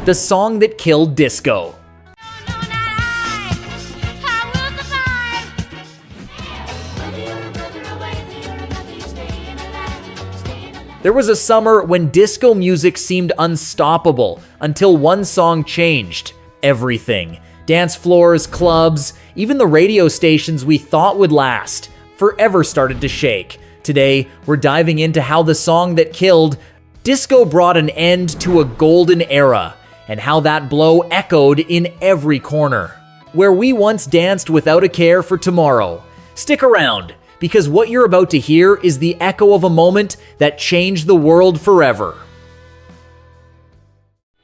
the song that killed disco. There was a summer when disco music seemed unstoppable until one song changed everything. Dance floors, clubs, even the radio stations we thought would last forever started to shake. Today, we're diving into how the song that killed disco brought an end to a golden era, and how that blow echoed in every corner. Where we once danced without a care for tomorrow. Stick around, because what you're about to hear is the echo of a moment that changed the world forever.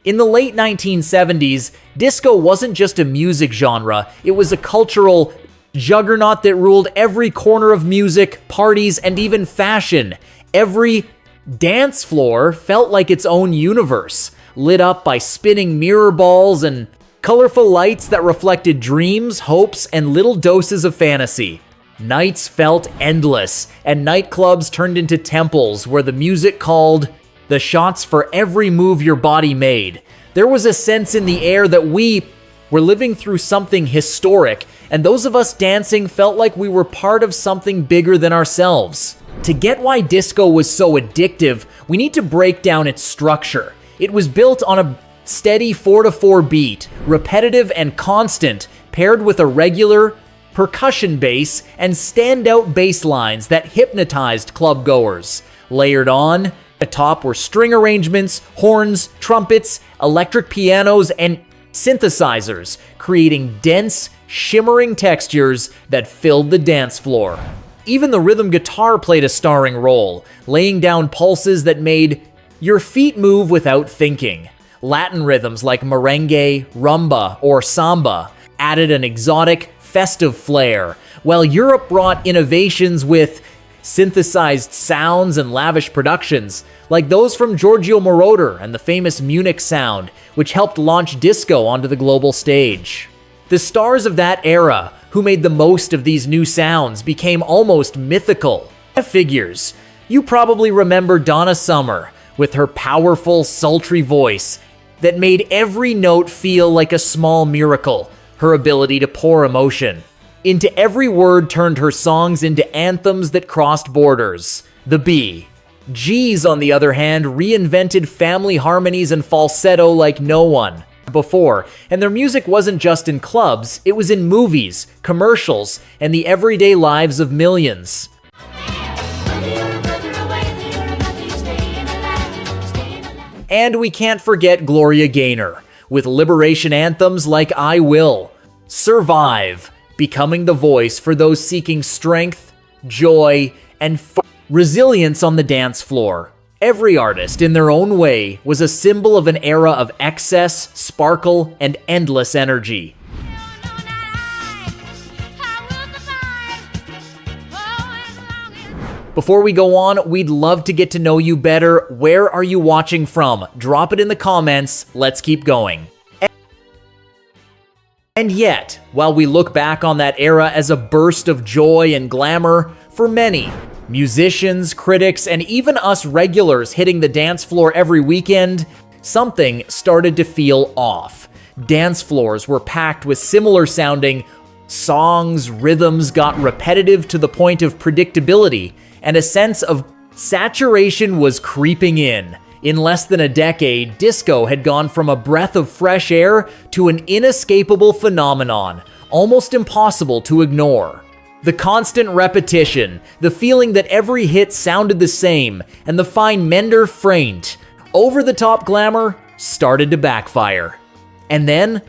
In the late 1970s, disco wasn't just a music genre, it was a cultural juggernaut that ruled every corner of music, parties, and even fashion. Every dance floor felt like its own universe, lit up by spinning mirror balls and colorful lights that reflected dreams, hopes, and little doses of fantasy. Nights felt endless, and nightclubs turned into temples where the music called the shots for every move your body made. There was a sense in the air that we were living through something historic, and those of us dancing felt like we were part of something bigger than ourselves. To get why disco was so addictive, we need to break down its structure. It was built on a steady 4/4 beat, repetitive and constant, paired with a regular percussion bass and standout bass lines that hypnotized club-goers. Layered on, atop were string arrangements, horns, trumpets, electric pianos, and synthesizers, creating dense, shimmering textures that filled the dance floor. Even the rhythm guitar played a starring role, laying down pulses that made your feet move without thinking. Latin rhythms like merengue, rumba, or samba added an exotic, festive flair, while Europe brought innovations with synthesized sounds and lavish productions, like those from Giorgio Moroder and the famous Munich sound, which helped launch disco onto the global stage. The stars of that era, who made the most of these new sounds, became almost mythical figures. You probably remember Donna Summer, with her powerful, sultry voice that made every note feel like a small miracle. Her ability to pour emotion into every word turned her songs into anthems that crossed borders. The Bee Gees, on the other hand, reinvented family harmonies and falsetto like no one before, and their music wasn't just in clubs, it was in movies, commercials, and the everyday lives of millions. And we can't forget Gloria Gaynor, with liberation anthems like I Will, Survive, becoming the voice for those seeking strength, joy, and resilience on the dance floor. Every artist, in their own way, was a symbol of an era of excess, sparkle, and endless energy. Before we go on, we'd love to get to know you better. Where are you watching from? Drop it in the comments. Let's keep going. And yet, while we look back on that era as a burst of joy and glamour, for many, musicians, critics, and even us regulars hitting the dance floor every weekend, something started to feel off. Dance floors were packed with similar sounding songs, rhythms got repetitive to the point of predictability, and a sense of saturation was creeping in. In less than a decade, disco had gone from a breath of fresh air to an inescapable phenomenon, almost impossible to ignore. The constant repetition, the feeling that every hit sounded the same, and the fine Mender Freint, over-the-top glamour started to backfire. And then,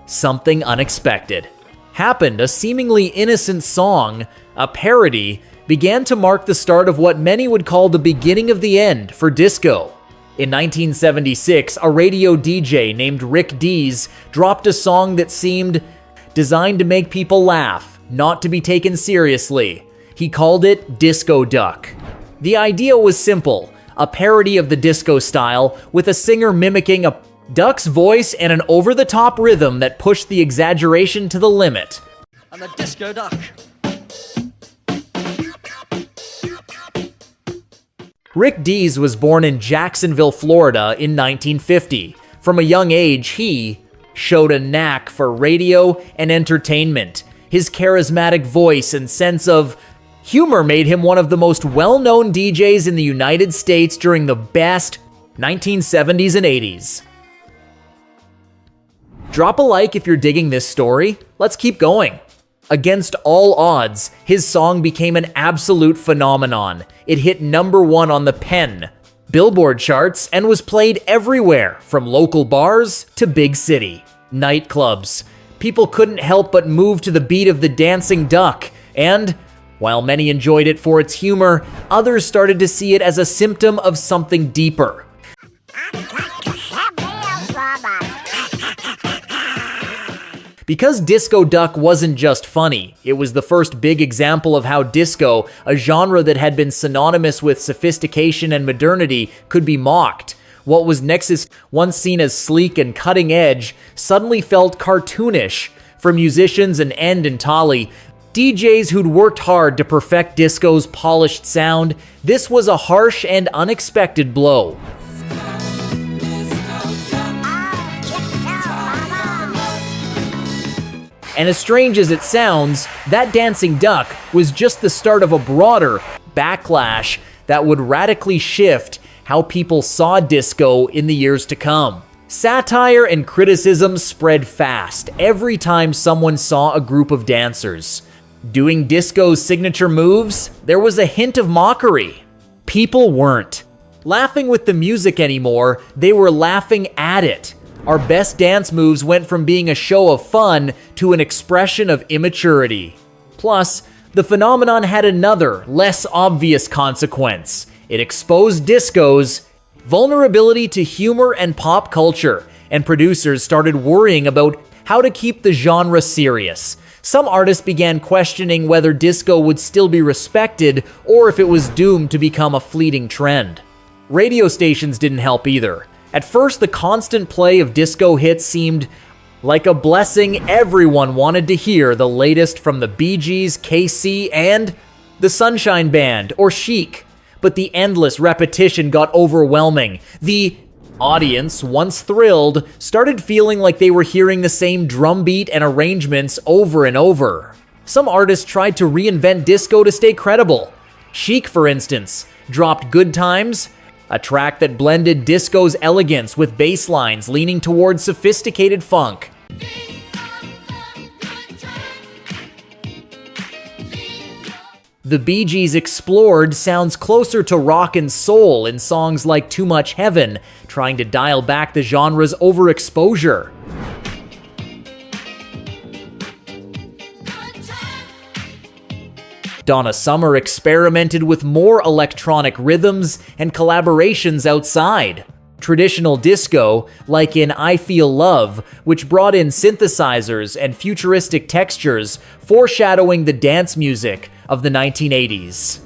something unexpected happened. A seemingly innocent song, a parody, began to mark the start of what many would call the beginning of the end for disco. In 1976, a radio DJ named Rick Dees dropped a song that seemed designed to make people laugh, not to be taken seriously. He called it Disco Duck. The idea was simple, a parody of the disco style, with a singer mimicking a duck's voice and an over-the-top rhythm that pushed the exaggeration to the limit. I'm a disco duck. Rick Dees was born in Jacksonville, Florida in 1950. From a young age, he showed a knack for radio and entertainment. His charismatic voice and sense of humor made him one of the most well-known DJs in the United States during the best 1970s and 80s. Drop a like if you're digging this story. Let's keep going. Against all odds, his song became an absolute phenomenon. It hit #1 on the Penn Billboard charts and was played everywhere, from local bars to big city nightclubs. People couldn't help but move to the beat of the dancing duck, and while many enjoyed it for its humor, others started to see it as a symptom of something deeper. Because Disco Duck wasn't just funny, it was the first big example of how disco, a genre that had been synonymous with sophistication and modernity, could be mocked. What was once seen as sleek and cutting edge, suddenly felt cartoonish. For musicians and End and Tolly, DJs who'd worked hard to perfect disco's polished sound, this was a harsh and unexpected blow. And as strange as it sounds, that dancing duck was just the start of a broader backlash that would radically shift how people saw disco in the years to come. Satire and criticism spread fast every time someone saw a group of dancers doing disco's signature moves. There was a hint of mockery. People weren't laughing with the music anymore, they were laughing at it. Our best dance moves went from being a show of fun to an expression of immaturity. Plus, the phenomenon had another, less obvious consequence. It exposed disco's vulnerability to humor and pop culture, and producers started worrying about how to keep the genre serious. Some artists began questioning whether disco would still be respected or if it was doomed to become a fleeting trend. Radio stations didn't help either. At first, the constant play of disco hits seemed like a blessing. Everyone wanted to hear the latest from the Bee Gees, KC, and the Sunshine Band, or Chic. But the endless repetition got overwhelming. The audience, once thrilled, started feeling like they were hearing the same drum beat and arrangements over and over. Some artists tried to reinvent disco to stay credible. Chic, for instance, dropped Good Times, a track that blended disco's elegance with bass lines leaning towards sophisticated funk. The Bee Gees explored sounds closer to rock and soul in songs like Too Much Heaven, trying to dial back the genre's overexposure. Donna Summer experimented with more electronic rhythms and collaborations outside traditional disco, like in I Feel Love, which brought in synthesizers and futuristic textures, foreshadowing the dance music of the 1980s.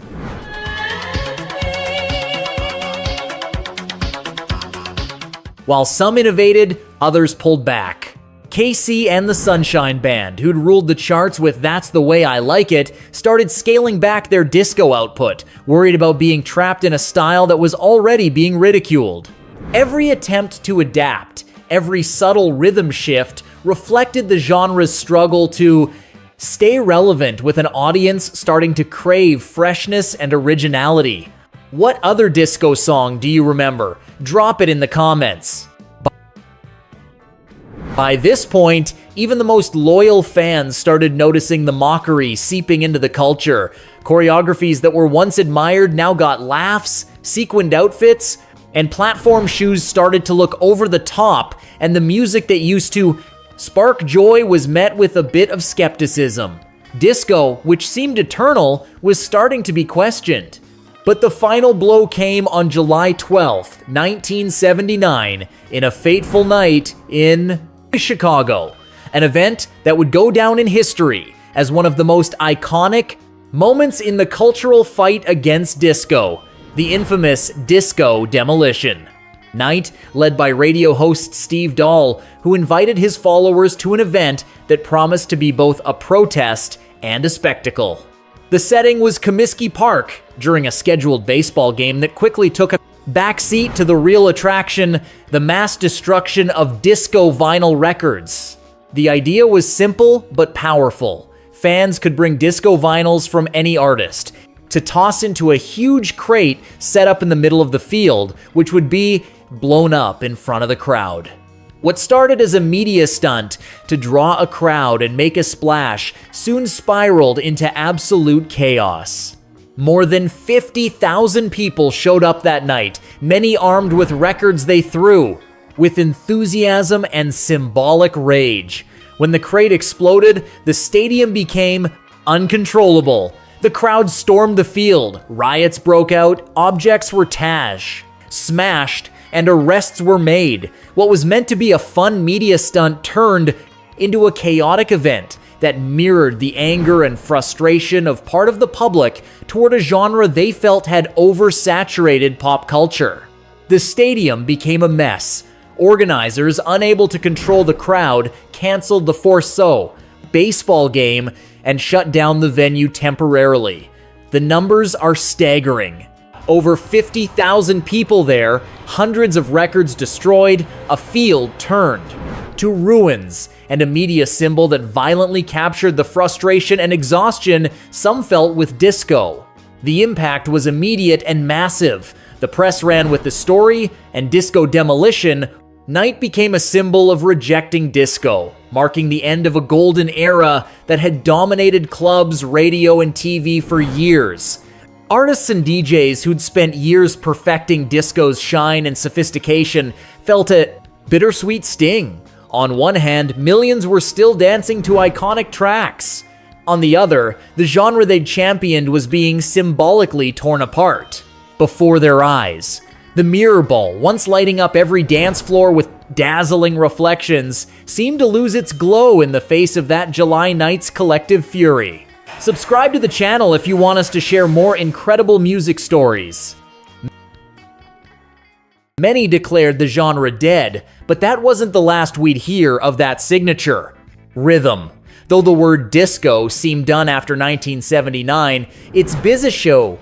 While some innovated, others pulled back. KC and the Sunshine Band, who'd ruled the charts with That's the Way I Like It, started scaling back their disco output, worried about being trapped in a style that was already being ridiculed. Every attempt to adapt, every subtle rhythm shift reflected the genre's struggle to stay relevant, with an audience starting to crave freshness and originality. What other disco song do you remember? Drop it in the comments. By this point, even the most loyal fans started noticing the mockery seeping into the culture. Choreographies that were once admired now got laughs, sequined outfits, and platform shoes started to look over the top, and the music that used to spark joy was met with a bit of skepticism. Disco, which seemed eternal, was starting to be questioned. But the final blow came on July 12th, 1979, in a fateful night in Chicago, an event that would go down in history as one of the most iconic moments in the cultural fight against disco, the infamous Disco Demolition Night, led by radio host Steve Dahl, who invited his followers to an event that promised to be both a protest and a spectacle. The setting was Comiskey Park during a scheduled baseball game that quickly took a Backseat to the real attraction, the mass destruction of disco vinyl records. The idea was simple but powerful. Fans could bring disco vinyls from any artist to toss into a huge crate set up in the middle of the field, which would be blown up in front of the crowd. What started as a media stunt to draw a crowd and make a splash soon spiraled into absolute chaos. More than 50,000 people showed up that night, many armed with records they threw, with enthusiasm and symbolic rage. When the crate exploded, the stadium became uncontrollable. The crowd stormed the field, riots broke out, objects were smashed, and arrests were made. What was meant to be a fun media stunt turned into a chaotic event that mirrored the anger and frustration of part of the public toward a genre they felt had oversaturated pop culture. The stadium became a mess. Organizers, unable to control the crowd, canceled the Forceau baseball game and shut down the venue temporarily. The numbers are staggering. Over 50,000 people there, hundreds of records destroyed, a field turned to ruins, and a media symbol that violently captured the frustration and exhaustion some felt with disco. The impact was immediate and massive. The press ran with the story, and Disco Demolition Night became a symbol of rejecting disco, marking the end of a golden era that had dominated clubs, radio, and TV for years. Artists and DJs who'd spent years perfecting disco's shine and sophistication felt a bittersweet sting. On one hand, millions were still dancing to iconic tracks. On the other, the genre they'd championed was being symbolically torn apart before their eyes. The mirror ball, once lighting up every dance floor with dazzling reflections, seemed to lose its glow in the face of that July night's collective fury. Subscribe to the channel if you want us to share more incredible music stories. Many declared the genre dead, but that wasn't the last we'd hear of that signature. Rhythm. Though the word disco seemed done after 1979, its bizarre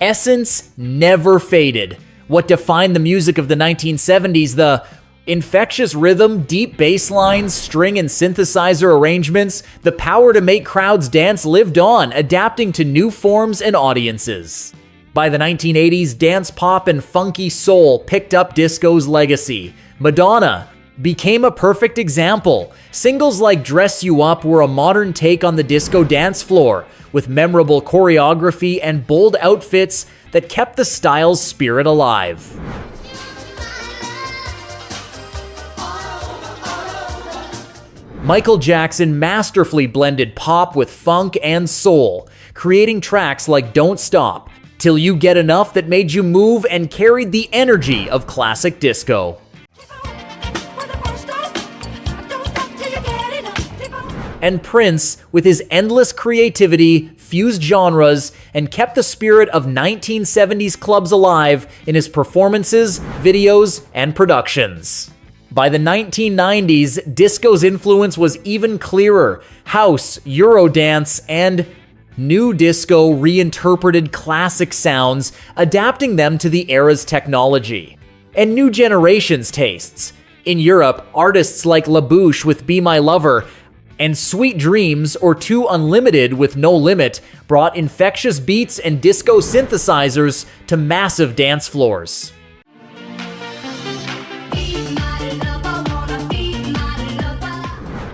essence never faded. What defined the music of the 1970s, the infectious rhythm, deep bass lines, string and synthesizer arrangements, the power to make crowds dance lived on, adapting to new forms and audiences. By the 1980s, dance pop and funky soul picked up disco's legacy. Madonna became a perfect example. Singles like Dress You Up were a modern take on the disco dance floor, with memorable choreography and bold outfits that kept the style's spirit alive. Michael Jackson masterfully blended pop with funk and soul, creating tracks like Don't Stop, Till You Get Enough that made you move and carried the energy of classic disco. And Prince, with his endless creativity, fused genres and kept the spirit of 1970s clubs alive in his performances, videos, and productions. By the 1990s, disco's influence was even clearer. House, Eurodance, and new disco reinterpreted classic sounds, adapting them to the era's technology. And new generations' tastes. In Europe, artists like La Bouche with Be My Lover and Sweet Dreams or Too Unlimited with No Limit brought infectious beats and disco synthesizers to massive dance floors.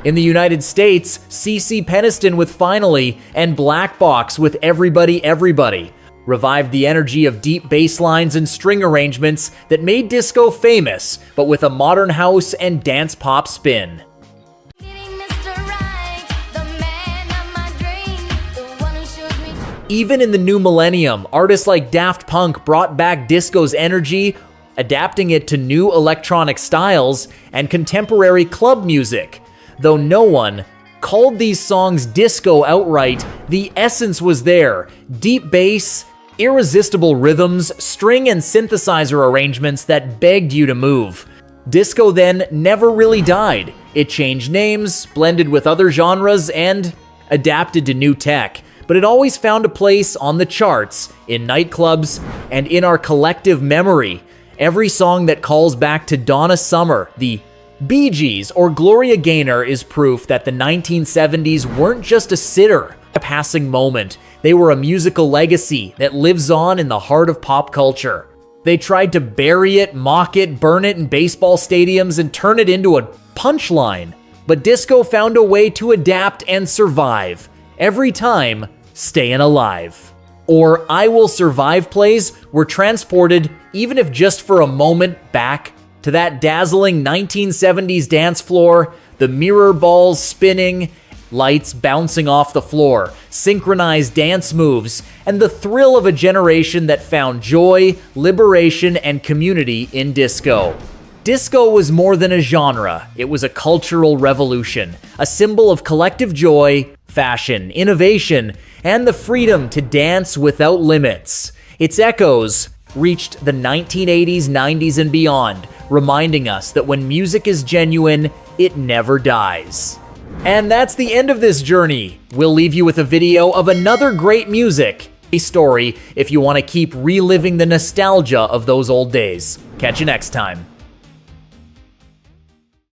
In the United States, CeCe Peniston with Finally and Black Box with Everybody Everybody revived the energy of deep bass lines and string arrangements that made disco famous, but with a modern house and dance pop spin. Even in the new millennium, artists like Daft Punk brought back disco's energy, adapting it to new electronic styles and contemporary club music. Though no one called these songs disco outright, the essence was there. Deep bass, irresistible rhythms, string and synthesizer arrangements that begged you to move. Disco then never really died. It changed names, blended with other genres, and adapted to new tech. But it always found a place on the charts, in nightclubs, and in our collective memory. Every song that calls back to Donna Summer, the Bee Gees, or Gloria Gaynor is proof that the 1970s weren't just a sitter, a passing moment. They were a musical legacy that lives on in the heart of pop culture. They tried to bury it, mock it, burn it in baseball stadiums, and turn it into a punchline. But disco found a way to adapt and survive, every time staying alive. Or I Will Survive plays were transported, even if just for a moment, back to that dazzling 1970s dance floor, the mirror balls spinning, lights bouncing off the floor, synchronized dance moves, and the thrill of a generation that found joy, liberation, and community in disco. Disco was more than a genre. It was a cultural revolution, a symbol of collective joy, fashion, innovation, and the freedom to dance without limits. Its echoes reached the 1980s, 90s, and beyond, reminding us that when music is genuine, it never dies. And that's the end of this journey. We'll leave you with a video of another great music, a story if you want to keep reliving the nostalgia of those old days. Catch you next time.